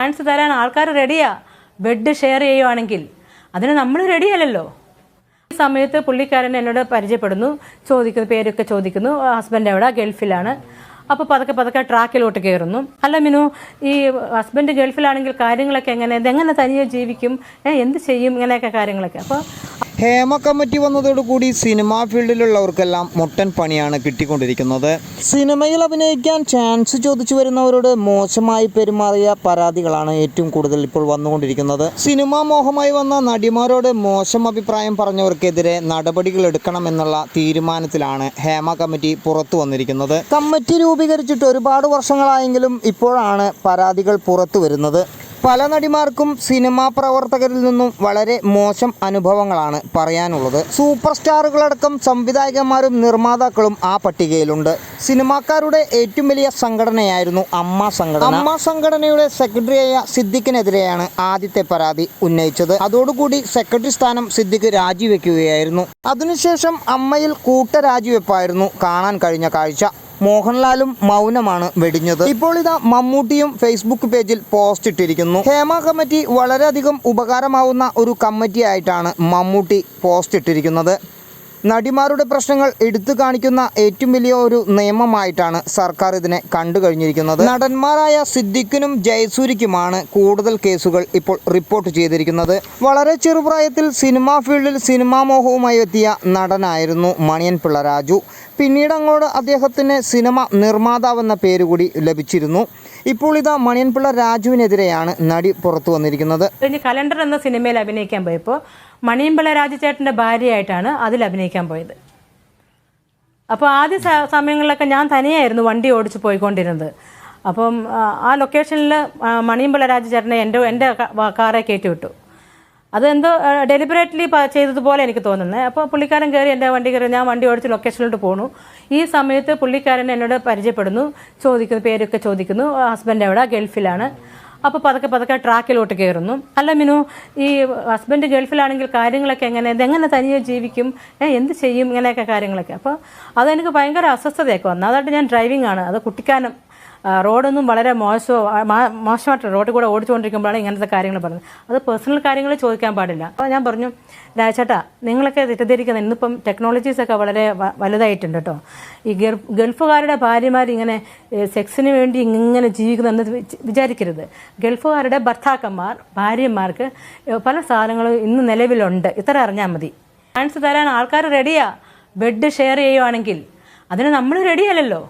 Chance തരാൻ ആൾക്കാർ റെഡിയാ. ബെഡ് ഷെയർ ചെയ്യുവാണെങ്കിൽ അതിന് നമ്മൾ റെഡിയല്ലല്ലോ. ഈ സമയത്ത് പുള്ളിക്കാരൻ എന്നോട് പരിചയപ്പെടുന്നു, ചോദിക്കുന്നു, പേരൊക്കെ ചോദിക്കുന്നു. ഹസ്ബൻഡ് എവിടെ? ഗൾഫിലാണ്. അപ്പോൾ പതുക്കെ ട്രാക്കിലോട്ട് കയറുന്നു. അല്ല മിനു, ഈ ഹസ്ബൻഡ് ഗൾഫിലാണെങ്കിൽ കാര്യങ്ങളൊക്കെ എങ്ങനെ തനിയെ ജീവിക്കും, എന്ത് ചെയ്യും, ഇങ്ങനെയൊക്കെ കാര്യങ്ങളൊക്കെ. അപ്പോൾ ഹേമ കമ്മിറ്റി വന്നതോടുകൂടി സിനിമാ ഫീൽഡിലുള്ളവർക്കെല്ലാം മുട്ടൻ പണിയാണ് കിട്ടിക്കൊണ്ടിരിക്കുന്നത്. സിനിമയിൽ അഭിനയിക്കാൻ ചാൻസ് ചോദിച്ചു വരുന്നവരോട് മോശമായി പെരുമാറിയ പരാതികളാണ് ഏറ്റവും കൂടുതൽ ഇപ്പോൾ വന്നുകൊണ്ടിരിക്കുന്നത്. സിനിമാ മോഹമായി വന്ന നടിമാരോട് മോശം അഭിപ്രായം പറഞ്ഞവർക്കെതിരെ നടപടികൾ എടുക്കണമെന്നുള്ള തീരുമാനത്തിലാണ് ഹേമ കമ്മിറ്റി പുറത്തു വന്നിരിക്കുന്നത്. കമ്മിറ്റി രൂപീകരിച്ചിട്ട് ഒരുപാട് വർഷങ്ങളായെങ്കിലും ഇപ്പോഴാണ് പരാതികൾ പുറത്തു വരുന്നത്. പല നടിമാർക്കും സിനിമാ പ്രവർത്തകരിൽ നിന്നും വളരെ മോശം അനുഭവങ്ങളാണ് പറയാനുള്ളത്. സൂപ്പർ സ്റ്റാറുകളടക്കം സംവിധായകന്മാരും നിർമ്മാതാക്കളും ആ പട്ടികയിലുണ്ട്. സിനിമാക്കാരുടെ ഏറ്റവും വലിയ സംഘടനയായിരുന്നു അമ്മ സംഘടന. അമ്മ സംഘടനയുടെ സെക്രട്ടറിയായ സിദ്ദിഖിനെതിരെയാണ് ആദ്യത്തെ പരാതി ഉന്നയിച്ചത്. അതോടുകൂടി സെക്രട്ടറി സ്ഥാനം സിദ്ദിഖ് രാജിവെക്കുകയായിരുന്നു. അതിനുശേഷം അമ്മയിൽ കൂട്ടരാജിവെപ്പായിരുന്നു കാണാൻ കഴിഞ്ഞ കാഴ്ച. മോഹൻലാലും മൗനമാണ് വെടിഞ്ഞത്. ഇപ്പോൾ ഇതാ മമ്മൂട്ടിയും ഫേസ്ബുക്ക് പേജിൽ പോസ്റ്റ് ഇട്ടിരിക്കുന്നു. ഹേമ കമ്മിറ്റി വളരെയധികം ഉപകാരമാവുന്ന ഒരു കമ്മിറ്റി ആയിട്ടാണ് മമ്മൂട്ടി പോസ്റ്റ് ഇട്ടിരിക്കുന്നത്. നടിമാരുടെ പ്രശ്നങ്ങൾ എടുത്തു കാണിക്കുന്ന ഏറ്റവും വലിയ ഒരു നിയമമായിട്ടാണ് സർക്കാർ ഇതിനെ കണ്ടു കഴിഞ്ഞിരിക്കുന്നത്. നടന്മാരായ സിദ്ദിഖിനും ജയസൂര്യക്കുമാണ് കൂടുതൽ കേസുകൾ ഇപ്പോൾ റിപ്പോർട്ട് ചെയ്തിരിക്കുന്നത്. വളരെ ചെറുപ്രായത്തിൽ സിനിമാ ഫീൽഡിൽ സിനിമാ മോഹവുമായി എത്തിയ നടനായിരുന്നു മണിയൻ പിള്ള രാജു. പിന്നീട് അങ്ങോട്ട് അദ്ദേഹത്തിന് സിനിമ നിർമ്മാതാവെന്ന പേര് കൂടി ലഭിച്ചിരുന്നു. ഇപ്പോൾ ഇതാ മണിയൻപിള്ള രാജുവിനെതിരെയാണ് നടി പുറത്തു വന്നിരിക്കുന്നത്. കലണ്ടർ എന്ന സിനിമയിൽ അഭിനയിക്കാൻ പോയപ്പോൾ മണിയൻപിള്ള രാജു ചേട്ടൻ്റെ ഭാര്യയായിട്ടാണ് അതിൽ അഭിനയിക്കാൻ പോയത്. അപ്പോൾ ആദ്യ സമയങ്ങളിലൊക്കെ ഞാൻ തനിയായിരുന്നു വണ്ടി ഓടിച്ച് പോയിക്കൊണ്ടിരുന്നത്. അപ്പം ആ ലൊക്കേഷനിൽ മണിയൻപിള്ള രാജു ചേട്ടനെ എൻ്റെ കാറെ കയറ്റി വിട്ടു. അതെന്തോ ഡെലിബറേറ്റ്ലി ചെയ്തതുപോലെ എനിക്ക് തോന്നുന്നത്. അപ്പോൾ പുള്ളിക്കാരൻ കയറി എൻ്റെ വണ്ടി കയറി, ഞാൻ വണ്ടി ഓടിച്ച് ലൊക്കേഷനിലോട്ട് പോണു. ഈ സമയത്ത് പുള്ളിക്കാരൻ എന്നോട് പരിചയപ്പെടുന്നു, ചോദിക്കുന്നു, പേരൊക്കെ ചോദിക്കുന്നു. ഹസ്ബൻഡ് എവിടെ? ഗൾഫിലാണ്. അപ്പോൾ പതുക്കെ ട്രാക്കിലോട്ട് കയറുന്നു. അല്ല മിനു, ഈ ഹസ്ബൻഡ് ഗൾഫിലാണെങ്കിൽ കാര്യങ്ങളൊക്കെ എങ്ങനെ തനിയെ ജീവിക്കും, എന്ത് ചെയ്യും, ഇങ്ങനെയൊക്കെ കാര്യങ്ങളൊക്കെ. അപ്പോൾ അതെനിക്ക് ഭയങ്കര അസ്വസ്ഥതയൊക്കെ വന്നു. അതായിട്ട് ഞാൻ ഡ്രൈവിംഗ് ആണ്, അത് കുട്ടിക്കാനം റോഡൊന്നും വളരെ മോശമായിട്ട് റോഡിൽ കൂടെ ഓടിച്ചുകൊണ്ടിരിക്കുമ്പോഴാണ് ഇങ്ങനത്തെ കാര്യങ്ങൾ പറഞ്ഞത്. അത് പേഴ്സണൽ കാര്യങ്ങൾ ചോദിക്കാൻ പാടില്ല. അപ്പോൾ ഞാൻ പറഞ്ഞു, രാജേട്ടാ നിങ്ങളൊക്കെ തെറ്റിദ്ധരിക്കുന്നത്, ഇന്നിപ്പം ടെക്നോളജീസൊക്കെ വളരെ വലുതായിട്ടുണ്ട് കേട്ടോ. ഈ ഗൾഫുകാരുടെ ഭാര്യമാർ ഇങ്ങനെ സെക്സിന് വേണ്ടി ഇങ്ങനെ ജീവിക്കുന്നെന്ന് വിചാരിക്കരുത്. ഗൾഫുകാരുടെ ഭർത്താക്കന്മാർ ഭാര്യമാർക്ക് പല സാധനങ്ങളും ഇന്ന് നിലവിലുണ്ട്. ഇത്ര അറിഞ്ഞാൽ മതി. ചാൻസ് തരാൻ ആൾക്കാർ റെഡിയാ. ബെഡ് ഷെയർ ചെയ്യുവാണെങ്കിൽ അതിന് നമ്മൾ റെഡിയല്ലല്ലോ.